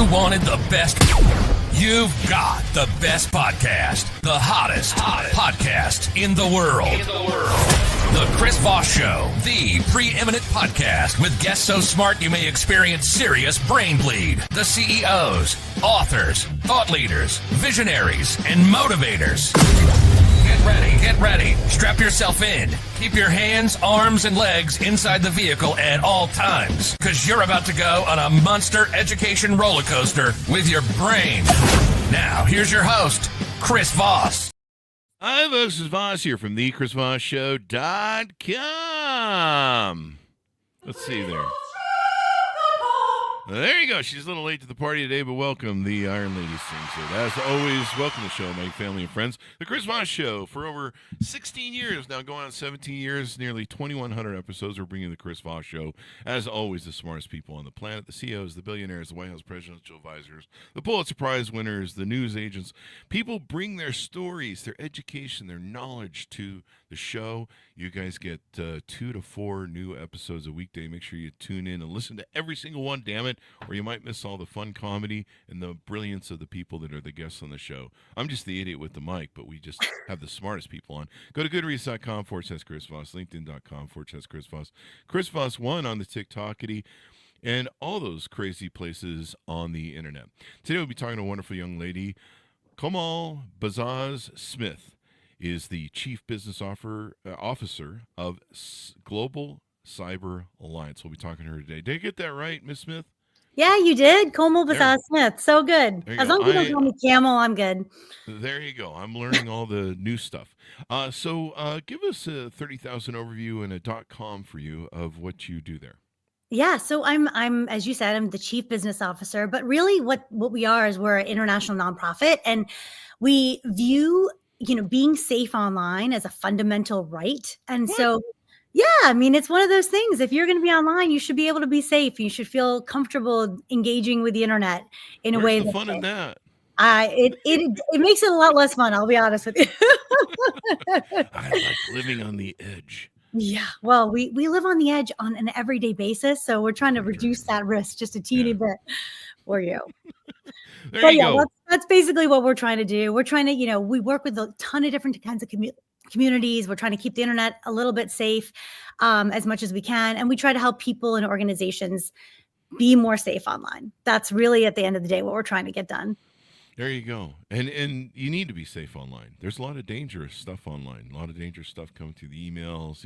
You wanted the best. You've got the best podcast, the hottest podcast in the world. The Chris Voss Show, the preeminent podcast with guests so smart you may experience serious brain bleed. The CEOs, authors, thought leaders, visionaries, and motivators. Get ready. Strap yourself in. Keep your hands, arms, and legs inside the vehicle at all times, because you're about to go on a monster education roller coaster with your brain. Now, here's your host, Chris Voss. Hi, folks. This is Voss here from thechrisvossshow.com. Let's see there. There you go. She's a little late to the party today, but welcome, the Iron Lady sings it. As always, welcome to the show, my family and friends. The Chris Voss Show, for over 16 years, now going on 17 years, nearly 2,100 episodes, we're bringing the Chris Voss Show. As always, the smartest people on the planet, the CEOs, the billionaires, the White House presidential advisors, the Pulitzer Prize winners, the news agents. People bring their stories, their education, their knowledge to the show. You guys get 2 to 4 new episodes a weekday. Make sure you tune in and listen to every single one, damn it, or you might miss all the fun comedy and the brilliance of the people that are the guests on the show. I'm just the idiot with the mic, but we just have the smartest people on. Go to goodreads.com/Chris Voss, linkedin.com/Chris Voss, Chris Voss 1 on the TikTokity, and all those crazy places on the internet. Today we'll be talking to a wonderful young lady. Komal Bazaz Smith is the Chief Business Officer of Global Cyber Alliance. We'll be talking to her today. Did I get that right, Miss Smith? Yeah, you did. Komal Bazaz Smith. So good. As long as you don't call me Camel, I'm good. There you go. I'm learning all the new stuff. So give us a 30,000 overview and a .com for you of what you do there. Yeah, so I'm as you said, I'm the Chief Business Officer, but really what we are is we're an international nonprofit, and we view being safe online as a fundamental right. And so, yeah, I mean, it's one of those things. If you're going to be online, you should be able to be safe. You should feel comfortable engaging with the internet in a way. Where's the fun in that? It makes it a lot less fun. I'll be honest with you. I like living on the edge. Yeah, well, we live on the edge on an everyday basis, so we're trying to reduce that risk just a teeny bit for you. There you go. That's basically what we're trying to do. We're trying to, we work with a ton of different kinds of communities. We're trying to keep the internet a little bit safe as much as we can. And we try to help people and organizations be more safe online. That's really, at the end of the day, what we're trying to get done. There you go. And you need to be safe online. There's a lot of dangerous stuff online. A lot of dangerous stuff coming through the emails,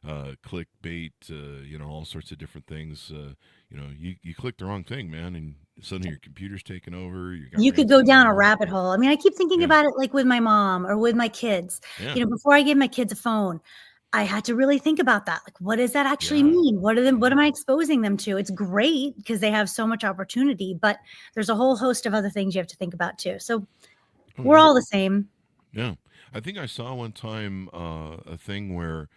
clickbait, all sorts of different things. You click the wrong thing, man, and suddenly your computer's taken over. You could go down a rabbit hole. I mean, I keep thinking about it like with my mom or with my kids. Yeah. Before I gave my kids a phone, I had to really think about that. Like, what does that actually mean? What am I exposing them to? It's great because they have so much opportunity, but there's a whole host of other things you have to think about too. So we're all the same. Yeah. I think I saw one time a thing where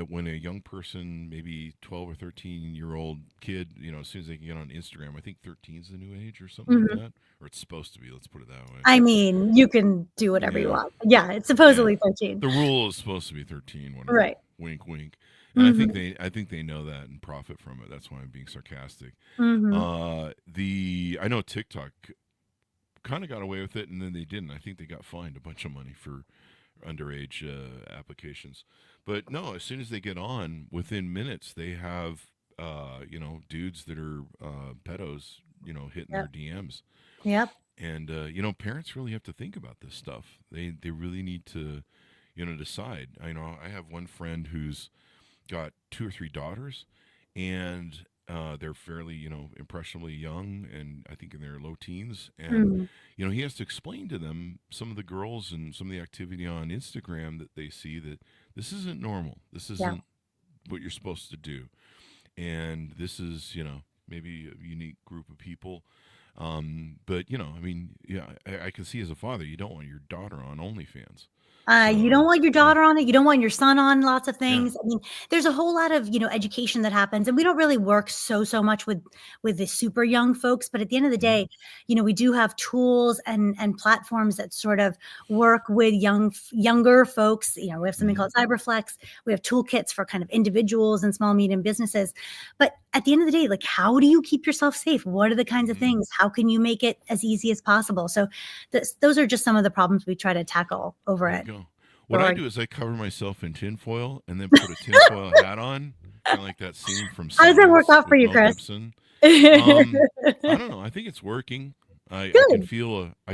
when a young person, maybe 12 or 13-year-old kid, as soon as they can get on Instagram, I think 13 is the new age or something like that, or it's supposed to be. Let's put it that way. I mean, you can do whatever you want. Yeah, it's supposedly 13. The rule is supposed to be 13. Right. Wink, wink. And I think they know that and profit from it. That's why I'm being sarcastic. I know TikTok kind of got away with it, and then they didn't. I think they got fined a bunch of money for underage applications. But no, as soon as they get on, within minutes, they have, dudes that are pedos, hitting their DMs. Yep. And, parents really have to think about this stuff. They really need to, decide. I have one friend who's got 2 or 3 daughters, and they're fairly, impressionably young, and I think in their low teens. And, he has to explain to them some of the girls and some of the activity on Instagram that they see that this isn't normal. This isn't what you're supposed to do. And this is, maybe a unique group of people. But, I can see as a father, you don't want your daughter on OnlyFans. You don't want your daughter on it. You don't want your son on lots of things. Yeah. I mean, there's a whole lot of, education that happens, and we don't really work so much with the super young folks. But at the end of the day, we do have tools and platforms that sort of work with younger folks. We have something called Cyberflex. We have toolkits for kind of individuals and small, medium businesses. But at the end of the day, like, how do you keep yourself safe? What are the kinds of things? How can you make it as easy as possible? So those are just some of the problems we try to tackle over There you it. go. What I do is I cover myself in tinfoil and then put a tinfoil hat on, kind of like that scene from How does that work Signs out for with you, Mel Chris? Gibson. Good. I don't know. I think it's working. I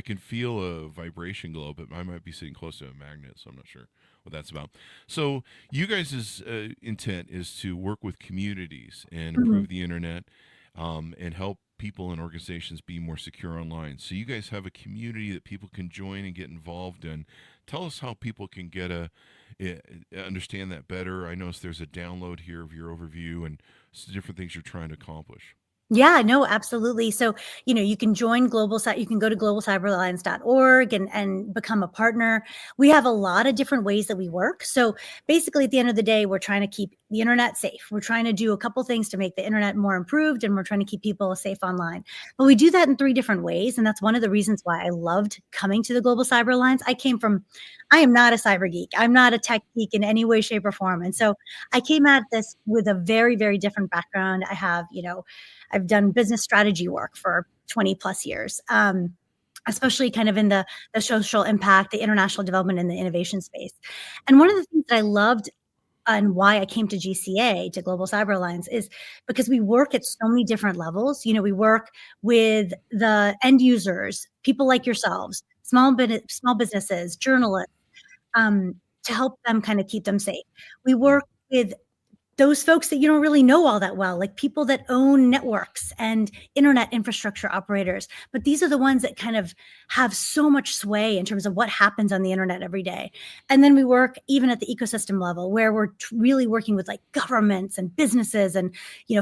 can feel a vibration glow, but I might be sitting close to a magnet, so I'm not sure what that's about. So you guys' intent is to work with communities and improve the internet, and help people and organizations be more secure online. So you guys have a community that people can join and get involved in. Tell us how people can get understand that better. I noticed there's a download here of your overview and different things you're trying to accomplish. Yeah, no, absolutely. So, you can join you can go to globalcyberalliance.org and become a partner. We have a lot of different ways that we work. So basically at the end of the day, we're trying to keep the internet safe. We're trying to do a couple things to make the internet more improved, and we're trying to keep people safe online. But we do that in 3 different ways. And that's one of the reasons why I loved coming to the Global Cyber Alliance. I am not a cyber geek. I'm not a tech geek in any way, shape, or form. And so I came at this with a very, very different background. I've done business strategy work for 20 plus years, especially kind of in the social impact, the international development, and the innovation space. And one of the things that I loved and why I came to GCA, to Global Cyber Alliance, is because we work at so many different levels. We work with the end users, people like yourselves, small businesses, journalists, to help them kind of keep them safe. We work with those folks that you don't really know all that well, like people that own networks and internet infrastructure operators. But these are the ones that kind of have so much sway in terms of what happens on the internet every day. And then we work even at the ecosystem level, where we're really working with like governments and businesses and,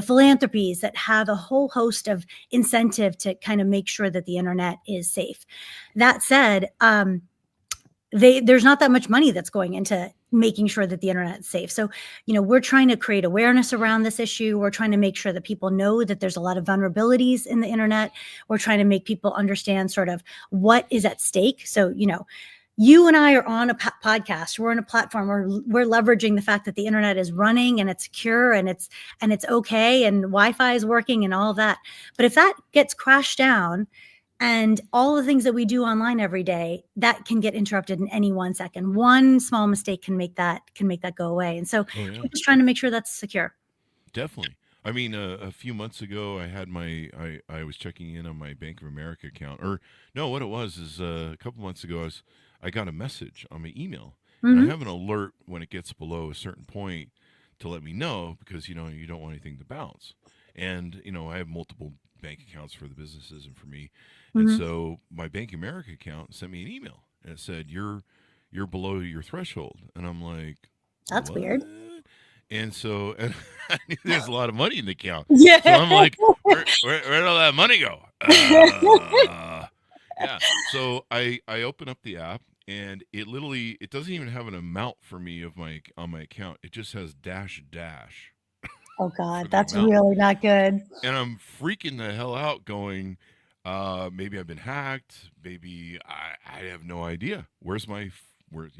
philanthropies that have a whole host of incentive to kind of make sure that the internet is safe. That said, there's not that much money that's going into making sure that the internet is safe. So, we're trying to create awareness around this issue. We're trying to make sure that people know that there's a lot of vulnerabilities in the internet. We're trying to make people understand sort of what is at stake. So, you and I are on a podcast. We're on a platform where we're leveraging the fact that the internet is running and it's secure and it's okay and Wi-Fi is working and all of that. But if that gets crashed down, and all the things that we do online every day, that can get interrupted in any 1 second. One small mistake can make that go away. And so we're just trying to make sure that's secure. Definitely. I mean, a few months ago, I had I was checking in on my Bank of America account. Or no, what it was is a couple months ago, I got a message on my email, and I have an alert when it gets below a certain point to let me know, because you don't want anything to bounce. And I have multiple bank accounts for the businesses and for me. And so my Bank of America account sent me an email, and it said, you're below your threshold. And I'm like, that's what? Weird. And so I knew there's a lot of money in the account. Yeah. So I'm like, where'd all that money go? Yeah. So I open up the app, and it doesn't even have an amount for me on my account. It just has dash. Oh God, that's really not good. And I'm freaking the hell out, going, maybe I've been hacked. Maybe I have no idea. Where's my money?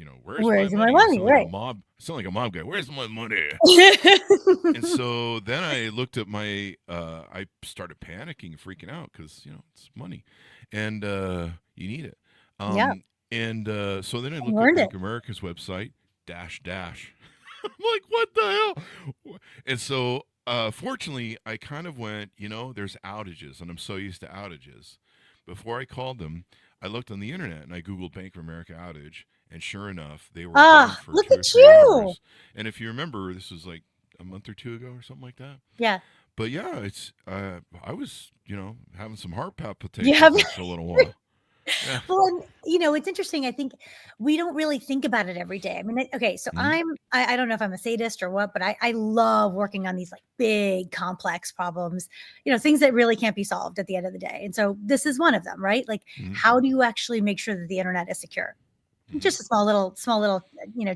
money? Right. I sound like a mob guy. Where's my money? And so then I looked at I started panicking, freaking out, because it's money, and you need it. Yeah. And so then I looked at Bank of America's website, dash. I'm like, what the hell? And so fortunately, I kind of went, there's outages, and I'm so used to outages. Before I called them, I looked on the internet and I Googled Bank of America outage, and sure enough, they were down for 2 or 3 hours. And if you remember, this was like a month or 2 ago or something like that. Yeah. But yeah, it's I was, having some heart palpitations for a little while. Yeah. Well, it's interesting. I think we don't really think about it every day. I mean, okay, so I don't know if I'm a sadist or what, but I love working on these like big, complex problems, things that really can't be solved at the end of the day. And so this is one of them, right? Like, how do you actually make sure that the internet is secure? Just a small little,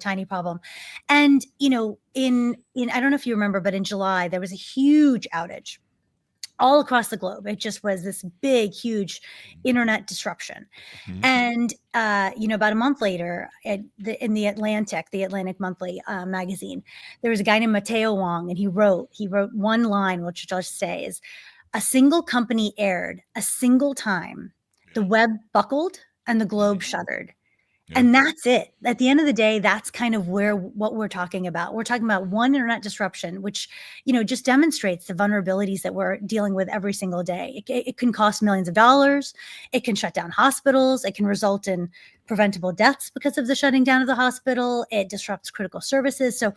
tiny problem. And, in I don't know if you remember, but in July, there was a huge outage. all across the globe. It just was this big, huge internet disruption. Mhm. And about a month later, in the Atlantic Monthly magazine, there was a guy named Mateo Wong, and he wrote one line, which I'll just say is, a single company erred a single time, the web buckled and the globe shuddered. Yeah. And that's it. At the end of the day, that's kind of what we're talking about. We're talking about one internet disruption, which, just demonstrates the vulnerabilities that we're dealing with every single day. It can cost millions of dollars. It can shut down hospitals. It can result in preventable deaths because of the shutting down of the hospital. It disrupts critical services. So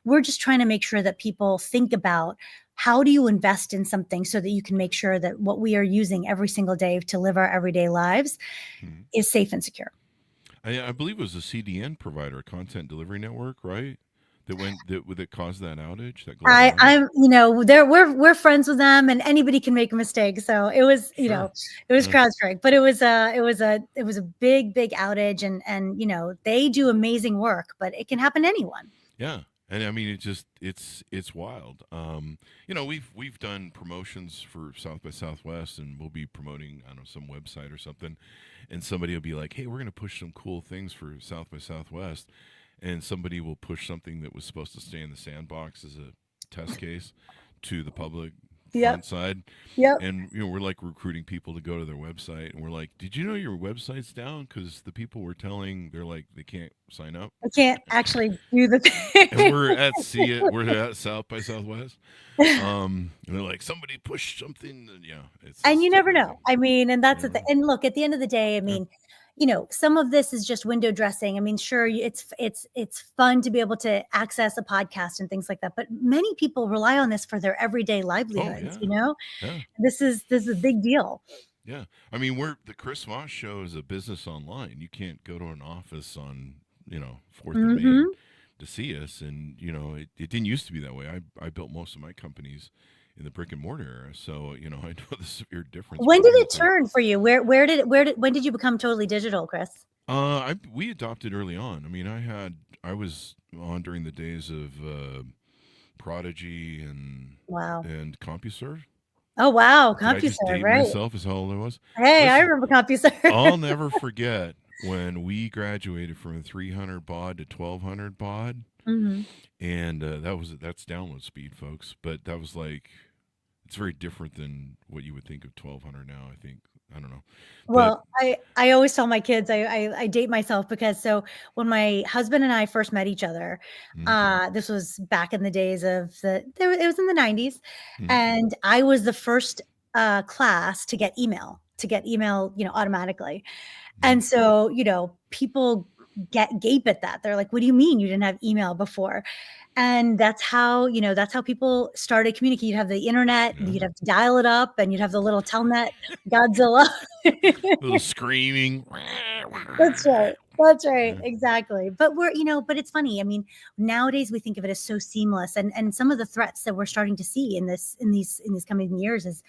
we're just trying to make sure that people think about, how do you invest in something so that you can make sure that what we are using every single day to live our everyday lives is safe and secure. I believe it was a CDN provider, a content delivery network, right? That caused that outage. That global outage? We're friends with them, and anybody can make a mistake. So it was, Sure. it was CrowdStrike, but it was a big outage, and they do amazing work, but it can happen to anyone. Yeah. And I mean, it's wild. We've done promotions for South by Southwest, and we'll be promoting, I don't know, some website or something, and somebody will be like, "Hey, we're going to push some cool things for South by Southwest," and somebody will push something that was supposed to stay in the sandbox as a test case to the public front side. Yep. And we're like recruiting people to go to their website, and we're like, "Did you know your website's down?" Because the people we're telling, they're like, they can't sign up. I can't actually do the thing. And we're at South by Southwest. And they're like, somebody pushed something. And you never crazy. know. I mean, and that's the thing. And look, at the end of the day, I mean, some of this is just window dressing. I mean, sure, it's fun to be able to access a podcast and things like that, but many people rely on this for their everyday livelihoods. Yeah. This is a big deal. Yeah, I mean, the Chris Voss Show is a business online. You can't go to an office on 4th of May to see us, and it didn't used to be that way. I built most of my companies in the brick and mortar era, so I know the severe difference. When did it turn for you? When did you become totally digital, Chris? We adopted early on. I mean, I was on during the days of Prodigy and CompuServe. Oh wow, Did I just CompuServe, date right? myself as how old I was? Hey, I remember CompuServe. I'll never forget when we graduated from 300 baud to 1200 baud, and that's download speed, folks. But that was it's very different than what you would think of 1200 now. I don't know. Well, I always tell my kids I date myself because when my husband and I first met each other, this was back in the days of it was in the 90s, and I was the first class to get email automatically. And so, people gape at that. They're like, what do you mean you didn't have email before? And that's how people started communicating. You'd have the internet, you'd have to dial it up, and you'd have the little Telnet Godzilla. Little screaming. That's right. Exactly. But but it's funny. I mean, nowadays we think of it as so seamless, and some of the threats that we're starting to see in these coming years is,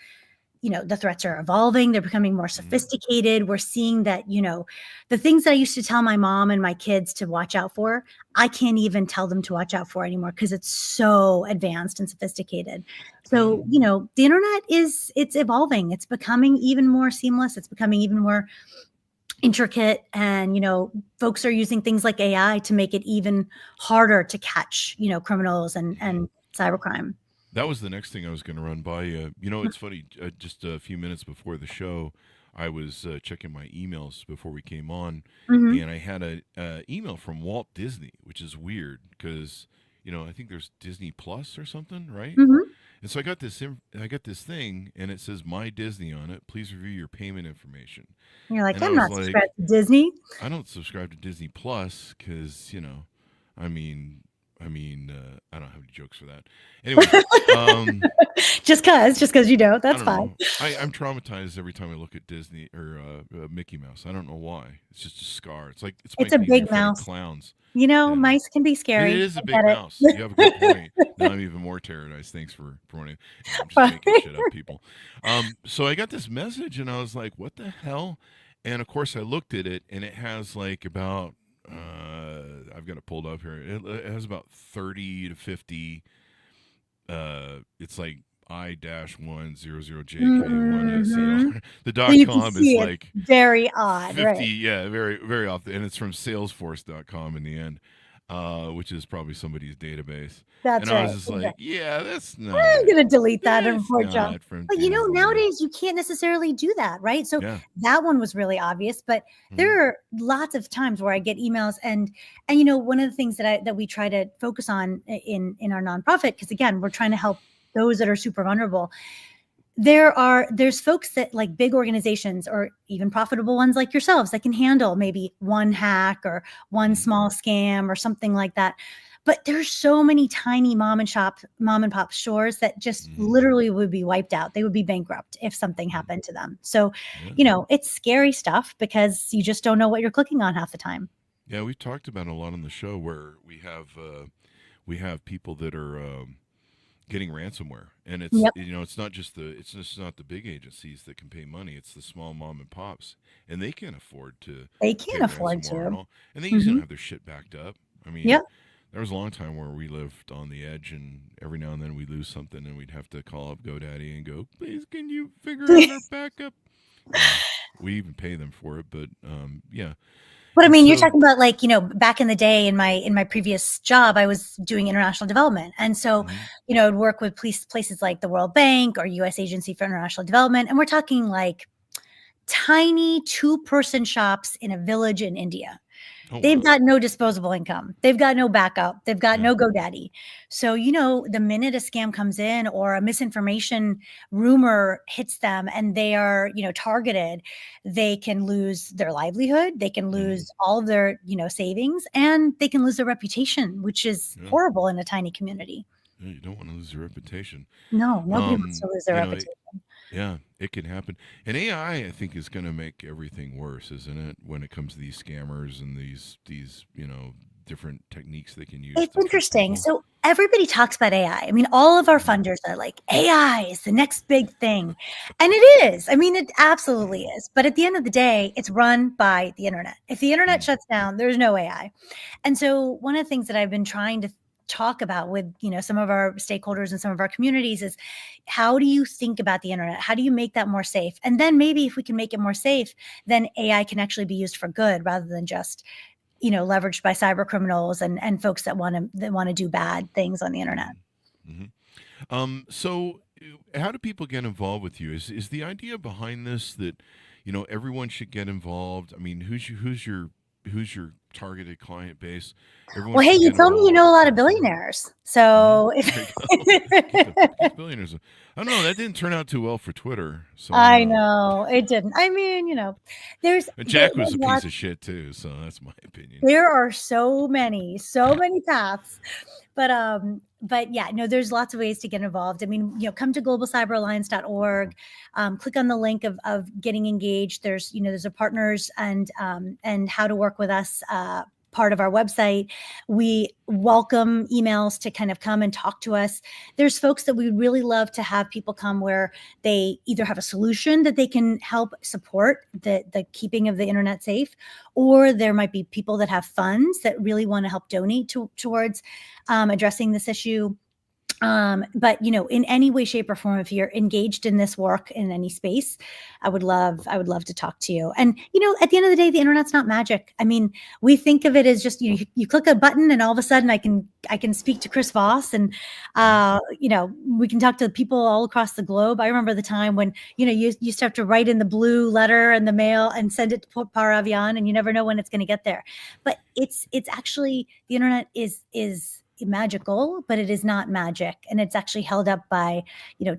the threats are evolving. They're becoming more sophisticated. We're seeing that, the things that I used to tell my mom and my kids to watch out for, I can't even tell them to watch out for anymore because it's so advanced and sophisticated. So, the internet it's evolving. It's becoming even more seamless. It's becoming even more intricate. And, folks are using things like AI to make it even harder to catch, criminals and cybercrime. That was the next thing I was going to run by you. It's funny. Just a few minutes before the show, I was checking my emails before we came on, and I had a email from Walt Disney, which is weird because I think there's Disney Plus or something, right? And so I got this thing, and it says My Disney on it. Please review your payment information. And you're like, and I'm not subscribed to Disney. I don't subscribe to Disney Plus because I don't have any jokes for that. Anyway, just cause you don't. That's fine. I'm traumatized every time I look at Disney or Mickey Mouse. I don't know why. It's just a scar. It's a big mouse. Clowns. Mice can be scary. It is a big mouse. You have a good point. Now I'm even more terrorized. Thanks for pointing. I'm just making shit up, people. So I got this message, and I was like, "What the hell?" And of course, I looked at it, and it has about. I've got it pulled up here. It has about 30 to 50. It's like I-1000JK1SEL. The So you can .com is see it like very odd, 50, right? yeah, very, very often. And it's from salesforce.com in the end, which is probably somebody's database. And That's I right. was just like, Exactly. yeah, that's I'm not, gonna delete that and that's report John. not from But Disney. nowadays you can't necessarily do that, right? So Yeah. that one was really obvious, but Mhm. there are lots of times where I get emails and one of the things that we try to focus on in our nonprofit, because again, we're trying to help those that are super vulnerable. There's folks that like big organizations or even profitable ones like yourselves that can handle maybe one hack or one Mhm. small scam or something like that. But there's so many tiny mom and pop stores that just Mhm. literally would be wiped out. They would be bankrupt if something happened to them. So, Yeah. it's scary stuff because you just don't know what you're clicking on half the time. Yeah, we've talked about a lot on the show where we have people that are getting ransomware, and Yep. it's not just it's just not the big agencies that can pay money. It's the small mom and pops, and they can't afford to They pay can't afford ransomware and to. all, and they usually Hmm. don't have their shit backed up. I mean, Yep. there was a long time where we lived on the edge, and every now and then we'd lose something, and we'd have to call up GoDaddy and go, "Please, can you figure out our backup?" We even pay them for it, but yeah. But I And mean, you're so, talking about like, back in the day in my previous job, I was doing international development. And so, mhm, I'd work with places like the World Bank or US Agency for International Development. And we're talking like tiny two-person shops in a village in India. oh They've wow, got no disposable income. They've got no backup. They've got yeah, no GoDaddy. So, the minute a scam comes in or a misinformation rumor hits them and they are, targeted, they can lose their livelihood. They can mhm, lose all of their, savings, and they can lose their reputation, which is yeah. horrible in a tiny community. Yeah, you don't want to lose your reputation. No, nobody wants to lose their You know, reputation. yeah, it can happen. And AI, I think, is going to make everything worse, isn't it? When it comes to these scammers and these different techniques they can use It's to trick interesting. people. So everybody talks about AI. I mean, all of our Mhm. funders are like, AI is the next big thing. And it is. I mean, it absolutely is. But at the end of the day, it's run by the internet. If the internet Mm, shuts down, there's no AI. And so one of the things that I've been trying to talk about with, some of our stakeholders and some of our communities is how do you think about the internet? How do you make that more safe? And then maybe if we can make it more safe, then AI can actually be used for good rather than just leveraged by cyber criminals and folks that want to do bad things on the internet. mhm, mhm. So, how do people get involved with you? Is the idea behind this that everyone should get involved? I mean, who's your targeted client base? Everyone Well, hey, should you get told me you involved. know a lot of Sounds good. billionaires. So if There you go. Keep the billionaires. I don't know. That didn't turn out too well for Twitter, so I don't I know. know it didn't. I mean, there's And there, Jack was there's a piece lots. of shit too, so that's my opinion. There are so many paths. But yeah, no, there's lots of ways to get involved. I mean, come to globalcyberalliance.org, click on the link of getting engaged. There's a partners and how to work with us part of our website. We welcome emails to kind of come and talk to us. There's folks that we would really love to have people come where they either have a solution that they can help support the keeping of the internet safe, or there might be people that have funds that really want to help donate towards addressing this issue. But in any way, shape, or form, if you're engaged in this work in any space, I would love to talk to you. And at the end of the day, the internet's not magic. I mean, we think of it as just you click a button and all of a sudden I can speak to Chris Voss and Mhm. we can talk to people all across the globe. I remember the time when you used to have to write in the blue letter in the mail and send it to Par Avion, and you never know when it's going to get there. But it's actually, the internet is magical, but it is not magic. And it's actually held up by,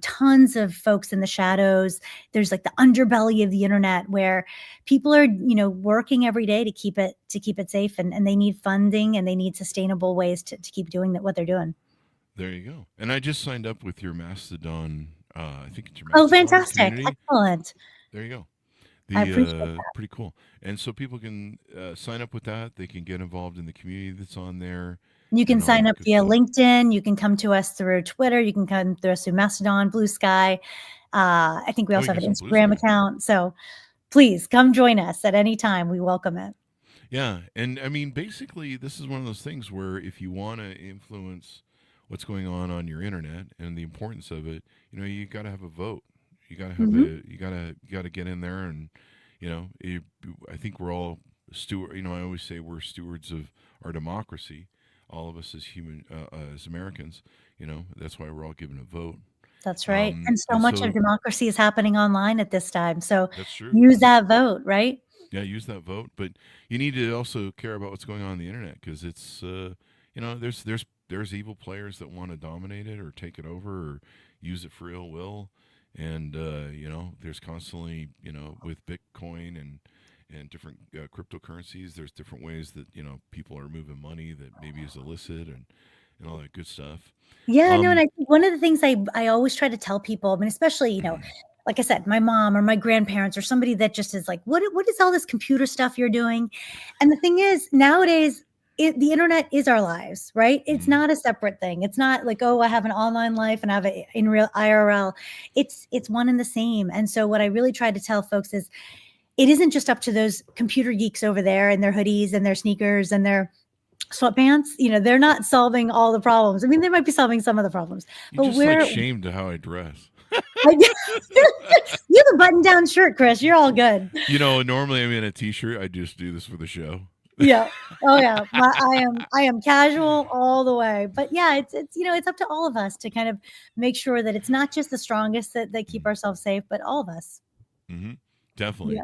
tons of folks in the shadows. There's like the underbelly of the internet where people are, working every day to keep it safe, and they need funding and they need sustainable ways to keep doing what they're doing. There you go. And I just signed up with your Mastodon. I think it's your Oh, Mastodon fantastic. community. Excellent. There you go. I appreciate Pretty cool. And so people can sign up with that. They can get involved in the community that's on there You can and all sign that up good via stuff. LinkedIn. You can come to us through Twitter. You can come through us through Mastodon, Blue Sky. I think we Oh, also you have an guys on Blue Instagram Sky? account. So please come join us at any time. We welcome it. Yeah, and I mean, basically, this is one of those things where if you want to influence what's going on your internet and the importance of it, you got to have a vote. You got to have Mhm. you got to get in there, and I think we're all steward. I always say we're stewards of our democracy. All of us as as Americans. That's why we're all given a vote. That's right, and so And much of so democracy is happening online at this time, so that's true. use that vote, right? Yeah, use that vote, but you need to also care about what's going on the internet, because it's there's evil players that want to dominate it or take it over or use it for ill will, and there's constantly with Bitcoin and different cryptocurrencies, there's different ways that people are moving money that maybe is illicit and all that good stuff. Yeah, no, and Um, I think one of the things I always try to tell people, I mean, especially, like I said, my mom or my grandparents or somebody that just is like, what is all this computer stuff you're doing? And the thing is, nowadays, the internet is our lives, right? It's mhm, not a separate thing. It's not like, oh, I have an online life and I have a in real IRL. It's one and the same. And so what I really try to tell folks is it isn't just up to those computer geeks over there and their hoodies and their sneakers and their sweatpants. They're not solving all the problems. I mean, they might be solving some of the problems, you but just like we're shamed to how I dress. you have a button-down shirt, Chris. You're all good. Normally I'm in a t-shirt. I just do this for the show. Yeah. Oh yeah. I am casual all the way. But yeah, it's up to all of us to kind of make sure that it's not just the strongest that keep ourselves safe, but all of us. Mm-hmm. Yeah. Definitely.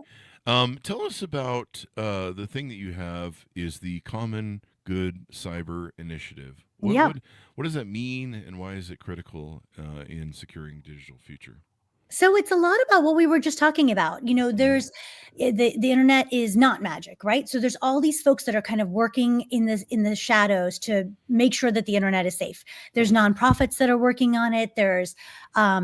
Tell us about the thing that you have is the Common Good Cyber Initiative. What Yeah. what what does that mean, and why is it critical in securing digital future? So it's a lot about what we were just talking about. Mm-hmm. The internet is not magic, right? So there's all these folks that are kind of working in the shadows to make sure that the internet is safe. There's nonprofits that are working on it. There's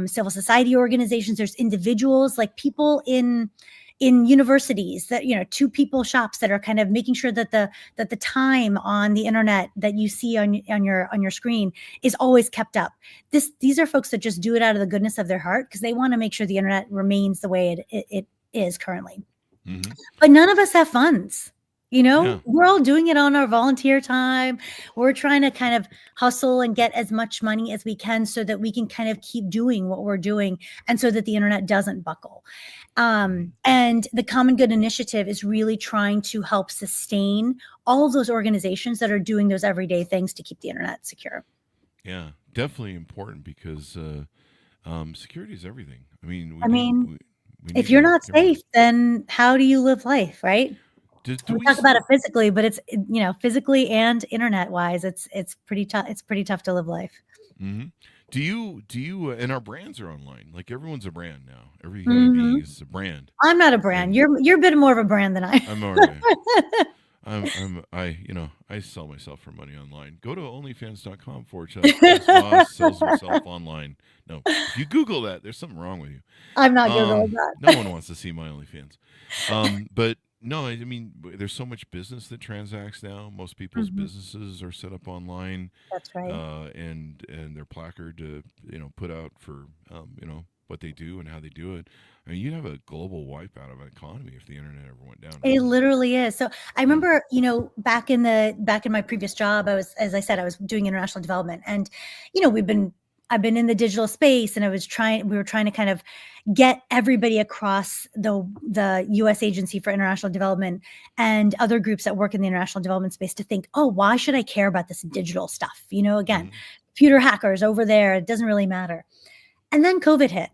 civil society organizations. There's individuals like people in universities that two people shops that are kind of making sure that the time on the internet that you see on your screen is always kept up. These are folks that just do it out of the goodness of their heart because they want to make sure the internet remains the way it is currently. Mm-hmm. But none of us have funds. Yeah. We're all doing it on our volunteer time. We're trying to kind of hustle and get as much money as we can so that we can kind of keep doing what we're doing and so that the internet doesn't buckle. And the Common Good Initiative is really trying to help sustain all of those organizations that are doing those everyday things to keep the internet secure. Yeah. Definitely important, because security is everything. I mean, I mean, we if need you're to not care about it. safe, then how do you live life, right? Do We we talk about it physically, but it's physically and internet wise, it's pretty tough. It's pretty tough to live life. Mm-hmm. Do you and our brands are online. Like, everyone's a brand now. Every human being Mhm. is a brand. I'm not a brand. And You're a bit more of a brand than I I'm already am. I sell myself for money online. Go to onlyfans.com/Chris Voss sells himself online. No, if you Google that, there's something wrong with you. I'm not Googling No that. one wants to see my OnlyFans. But no, I mean, there's so much business that transacts now. Most people's Mhm. businesses are set up online, That's right. and their placard to put out for what they do and how they do it. I mean, you'd have a global wipeout of an economy if the internet ever went down, It really. literally is. So I Yeah. remember, back in my previous job, as I said, I was doing international development, and I've been in the digital space, and we were trying to kind of get everybody across the U.S. Agency for International Development and other groups that work in the international development space to think, oh, why should I care about this digital stuff? Again, Hmm. computer hackers over there, it doesn't really matter. And then COVID hit.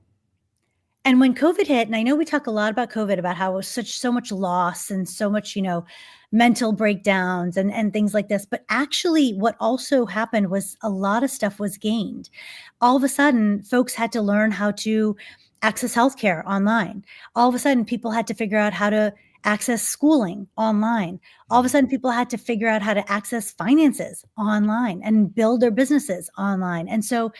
And when COVID hit, and I know we talk a lot about COVID, about how it was so much loss and so much, mental breakdowns and things like this. But actually, what also happened was a lot of stuff was gained. All of a sudden, folks had to learn how to access healthcare online. All of a sudden, people had to figure out how to access schooling online. All of a Hmm. sudden, people had to figure out how to access finances online and build their businesses online. And so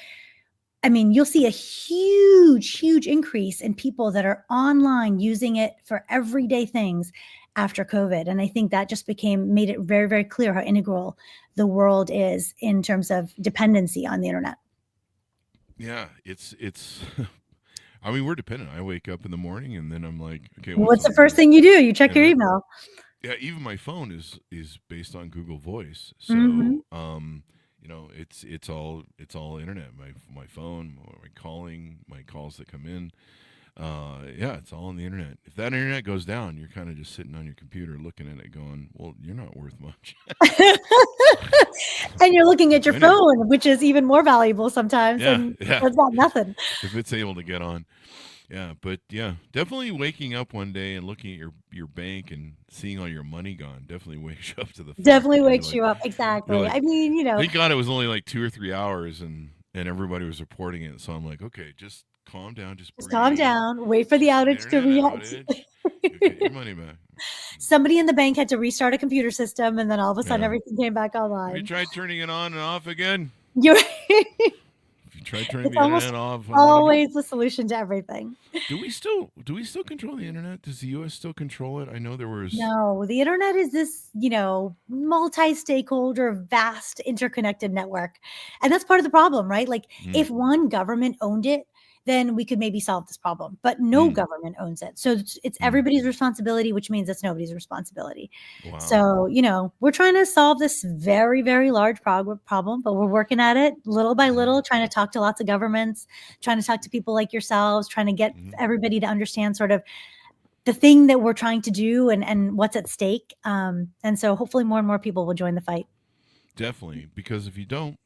I mean, you'll see a huge, huge increase in people that are online using it for everyday things after COVID. And I think that just made it very, very clear how integral the world is in terms of dependency on the internet. Yeah, it's. I mean, we're dependent. I wake up in the morning and then I'm like, okay, what's What's the on first the thing you do? You check your internet? email. Yeah, even my phone is based on Google Voice. Mhm. So it's all internet. My phone, my calling, my calls that come in. It's all on the internet. If that internet goes down, you're kind of just sitting on your computer looking at it, going, "Well, you're not worth much." And you're looking at your Anyway. phone, which is even more valuable sometimes, and it's not nothing. If it's able to get on. Yeah, but definitely waking up one day and looking at your bank and seeing all your money gone definitely wakes you up to the fact Definitely that you're wakes like- you up. Exactly. you're like, I mean, thank God it was only like 2 or 3 hours and everybody was reporting it. So I'm like, okay, just calm down, just calm breathe. down, wait for the outage to Internet react. outage, you'll get your money back. Somebody in the bank had to restart a computer system, and then all of a sudden Yeah. everything came back Have you online. tried turning it on and off again? You're If you try turning It's the almost internet off, always the solution to everything. do we still control the internet? Does the U.S. still control it? I know there was. No, the internet is this, multi-stakeholder, vast, interconnected network. And that's part of the problem, right? Like if one government owned it, then we could maybe solve this problem. But no government owns it. So it's everybody's responsibility, which means it's nobody's responsibility. Wow. So, we're trying to solve this very, very large problem, but we're working at it little by little, trying to talk to lots of governments, trying to talk to people like yourselves, trying to get everybody to understand sort of the thing that we're trying to do and what's at stake. And so hopefully more and more people will join the fight. Definitely, because if you don't,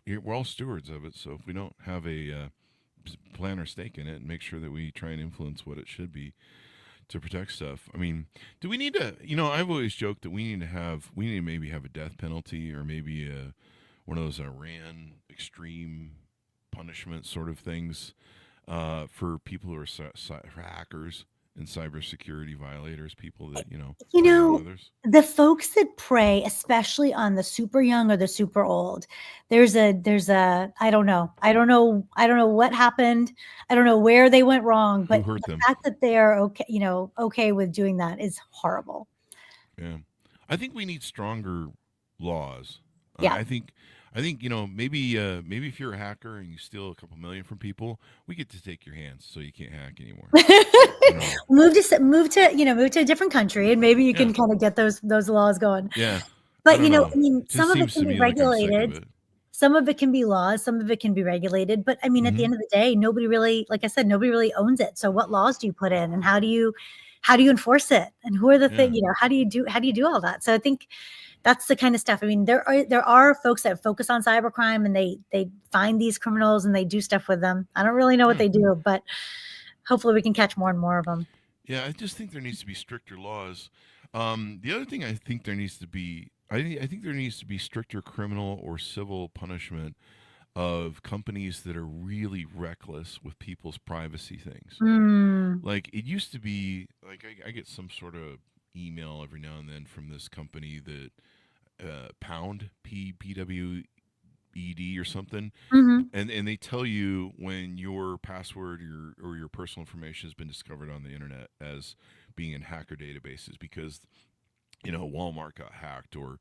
we're all stewards of it. So if we don't have a plan or stake in it and make sure that we try and influence what it should be to protect stuff. I mean, do we need to, I've always joked that we need to maybe have a death penalty or maybe one of those Iran extreme punishment sort of things for people who are hackers and cybersecurity violators, people that, prey on others. The folks that prey, especially on the super young or the super old, there's a I don't know what happened. I don't know where they went wrong, but Who hurt the them? fact that they're okay with doing that is horrible. Yeah. I think we need stronger laws. Yeah. I think maybe if you're a hacker and you steal a couple million from people, we get to take your hands so you can't hack anymore. Move to a different country and maybe you can kind of get those laws going. Yeah. But some of it can be like I'm sick of regulated. it. Some of it can be laws, some of it can be regulated. But I mean, at the end of the day, nobody really, like I said, nobody really owns it. So what laws do you put in and how do you enforce it? And who are the things, how do you do all that? So I think that's the kind of stuff. I mean, there are folks that focus on cybercrime and they find these criminals and they do stuff with them. I don't really know what they do, but hopefully we can catch more and more of them. Yeah, I just think there needs to be stricter laws. The other thing I think there needs to be, I think there needs to be stricter criminal or civil punishment of companies that are really reckless with people's privacy things. Like it used to be, like I get some sort of email every now and then from this company that Pound PWED or something, and they tell you when your password or your personal information has been discovered on the internet as being in hacker databases because Walmart got hacked or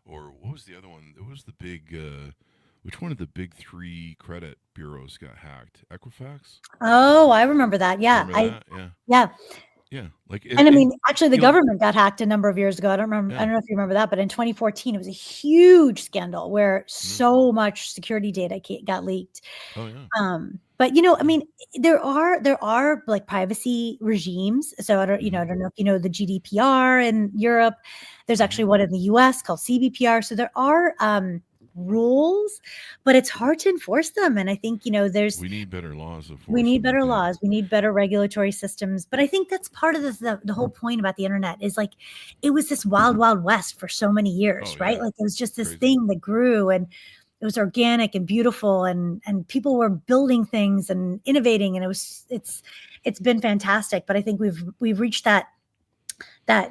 what was the other one? It was the big which one of the big 3 credit bureaus got hacked? Equifax? Oh, I remember that. Yeah. Remember that? Yeah. Yeah, I mean, actually, the government got hacked a number of years ago. I don't remember. I don't know if you remember that, but in 2014, it was a huge scandal where so much security data got leaked. Oh yeah. But I mean, there are like privacy regimes. So I don't know if you know the GDPR in Europe. There's actually one in the US called CBPR. So there are rules, but it's hard to enforce them. And I think we need better laws. We need better laws. We need better regulatory systems. But I think that's part of the whole point about the internet is like it was this wild west for so many years, right? Like it was just this thing that grew and it was organic and beautiful and people were building things and innovating and it's been fantastic. But I think we've reached that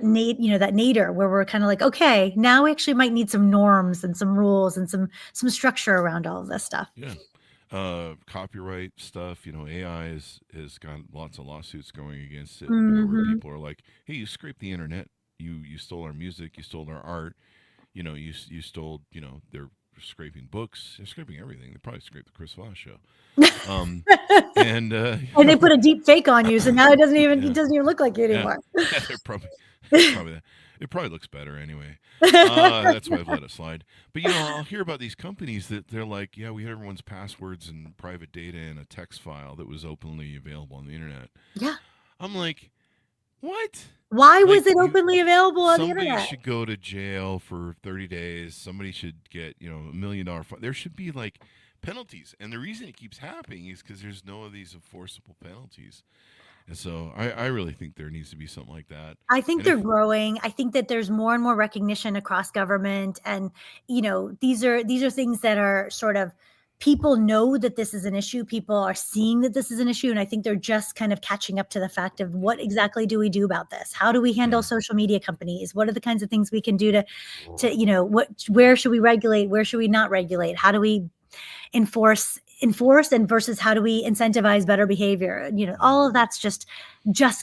nadir where we're kind of like, okay, now we actually might need some norms and some rules and some structure around all of this stuff. Yeah. Copyright stuff, AI has got lots of lawsuits going against it where people are like, hey, you scraped the internet, you stole our music, you stole our art, you stole, they're scraping books, they're scraping everything. They probably scraped the Chris Voss show. And they put a deep fake on you, so now it doesn't even look like you anymore. Yeah, they're probably that. It probably looks better anyway. That's why I've let it slide. But I'll hear about these companies that they're like, yeah, we had everyone's passwords and private data in a text file that was openly available on the internet. Yeah. I'm like, what? Why was Like it openly available on the somebody internet? should go to jail for 30 days. Somebody should get, $1 million fine. There should be like penalties. And the reason it keeps happening is because there's no of these enforceable penalties. And so I really think there needs to be something like that. I think And they're growing. I think that there's more and more recognition across government. And, these are things that are sort of, people know that this is an issue. People are seeing that this is an issue. And I think they're just kind of catching up to the fact of what exactly do we do about this? How do we handle social media companies? What are the kinds of things we can do where should we regulate? Where should we not regulate? How do we enforce and versus how do we incentivize better behavior? All of that's just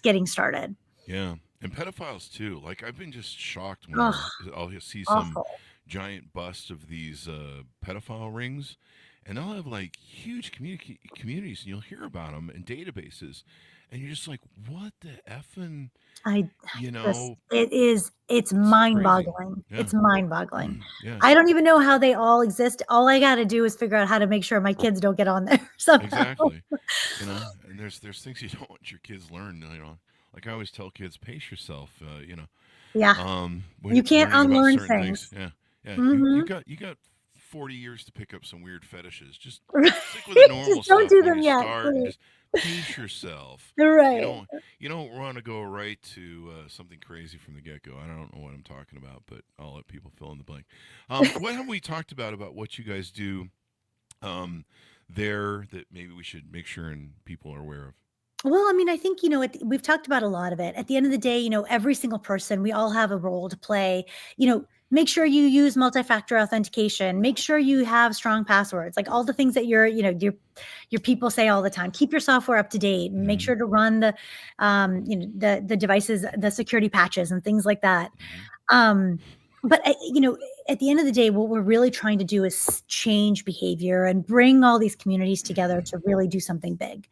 getting started. Yeah. And pedophiles too. Like I've been just shocked when Ugh, I'll see some awful. giant bust of these pedophile rings, and they'll have like huge communities, and you'll hear about them in databases, and you're just like, what the effing, It's mind-boggling. Yeah. It's mind-boggling. Yeah. I don't even know how they all exist. All I got to do is figure out how to make sure my kids don't get on there somehow. Exactly. And there's things you don't want your kids learn. Like I always tell kids, pace yourself. Yeah. You can't unlearn things. Yeah. Yeah. Mhm. You got 40 years to pick up some weird fetishes. Just stick with the normal Just don't stuff do when them you yet, start. And please. just pace yourself. Right. You don't want to go right to something crazy from the get go. I don't know what I'm talking about, but I'll let people fill in the blank. What have we talked about what you guys do there that maybe we should make sure and people are aware of? Well, I mean, I think, we've talked about a lot of it. At the end of the day, every single person, we all have a role to play. Make sure you use multi-factor authentication. Make sure you have strong passwords, like all the things that your people say all the time. Keep your software up to date. Make sure to run the devices, the security patches and things like that. But at the end of the day, what we're really trying to do is change behavior and bring all these communities together to really do something big.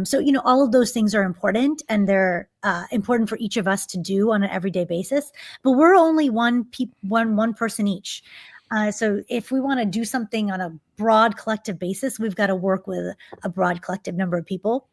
So, all of those things are important, and they're important for each of us to do on an everyday basis. But we're only one person each. So if we want to do something on a broad collective basis, we've got to work with a broad collective number of people.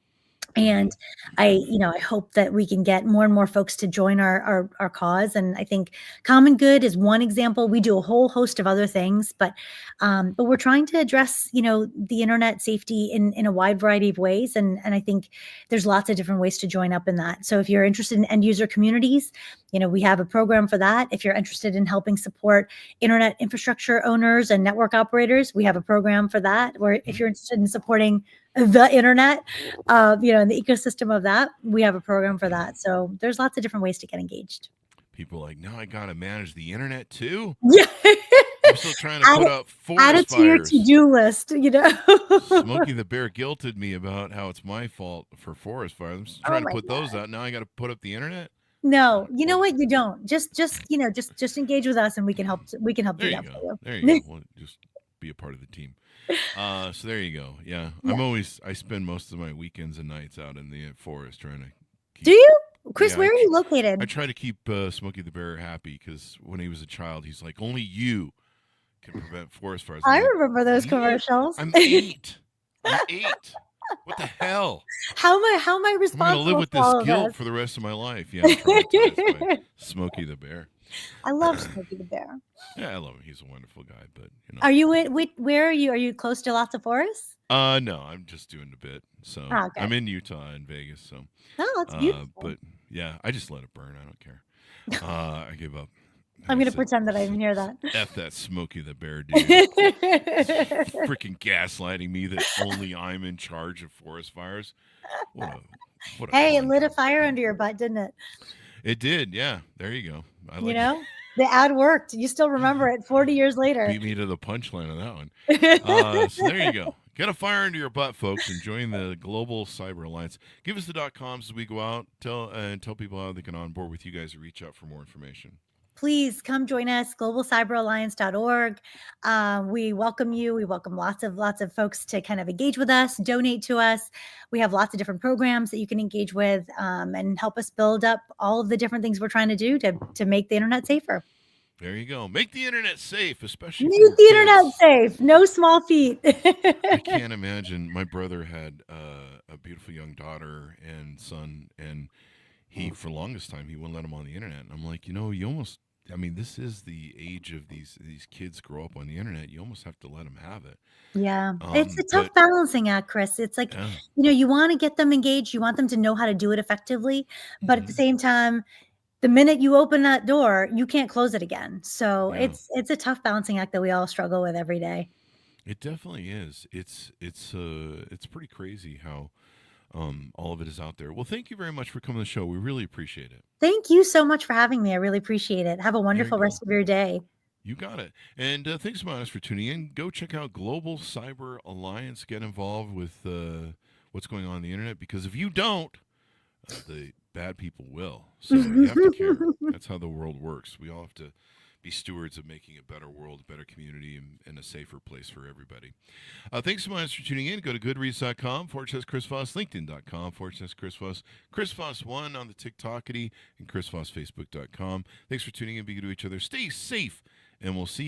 And I hope that we can get more and more folks to join our cause. And I think Common Good is one example. We do a whole host of other things, but we're trying to address, the internet safety in a wide variety of ways. And I think there's lots of different ways to join up in that. So if you're interested in end user communities, we have a program for that. If you're interested in helping support internet infrastructure owners and network operators, we have a program for that. Or if you're interested in supporting the internet, and the ecosystem of that, we have a program for that. So there's lots of different ways to get engaged. People are like, now I got to manage the internet too? Yeah. I'm still trying to put up forest add it to your fires. to-do list, Smokey the Bear guilted me about how it's my fault for forest fires. I'm just trying to put those out. Now I got to put up the internet? No, you know what? You don't. Just engage with us, and we can help do that for you. There you go. Well, just be a part of the team. So there you go. Yeah. I spend most of my weekends and nights out in the forest trying to keep, Do you? Chris, where are you located? I try to keep Smokey the Bear happy because when he was a child, he's like, only you can prevent forest fires. I remember those commercials. I'm 8. I'm 8. What the hell? How am I responsible? I'm going to live with this guilt for the rest of my life. Yeah, I'm traumatized by Smokey the Bear. I love Smokey the Bear. Yeah, I love him. He's a wonderful guy. But are you where are you? Are you close to lots of forests? No, I'm just doing a bit. So okay. I'm in Utah and Vegas. So that's beautiful. But yeah, I just let it burn. I don't care. I give up. I'm going to pretend that I didn't hear that. F that Smokey the Bear dude. Freaking gaslighting me that only I'm in charge of forest fires. What a hey, it lit a fire under your butt, didn't it? It did. Yeah. There you go. The ad worked. You still remember it 40 years later. Beat me to the punchline of that one. So there you go. Get a fire under your butt, folks, and join the Global Cyber Alliance. Give us the .coms as we go out. Tell people how they can onboard with you guys or reach out for more information. please come join us, globalcyberalliance.org. We welcome you. We welcome lots of folks to kind of engage with us, donate to us. We have lots of different programs that you can engage with and help us build up all of the different things we're trying to do to make the internet safer. There you go. Make the internet safe, especially for Make your the kids. internet safe. No small feet. I can't imagine. My brother had a beautiful young daughter and son, and he, for the longest time, he wouldn't let him on the internet. And I'm like, you almost. I mean, this is the age of these kids grow up on the internet. You almost have to let them have it. Yeah, it's a tough But balancing act, Chris. It's like, yeah, you want to get them engaged, you want them to know how to do it effectively, but at the mhm, same time, the minute you open that door, you can't close it again. So yeah, it's a tough balancing act that we all struggle with every day. it definitely is. It's pretty crazy how all of it is out there. Well, thank you very much for coming to the show. We really appreciate it. Thank you so much for having me. I really appreciate it. Have a There you wonderful go. rest of your day. You got it. And thanks so much for tuning in. Go check out Global Cyber Alliance. Get involved with what's going on the internet, because if you don't, the bad people will. So you have to care. That's how the world works. We all have to be stewards of making a better world, a better community, and a safer place for everybody. Thanks so much for tuning in. Go to goodreads.com/Chris Voss, LinkedIn.com/Chris Voss, Chris Voss1 on the TikTokity, and ChrisVossFacebook.com. Thanks for tuning in. Be good to each other. Stay safe, and we'll see you.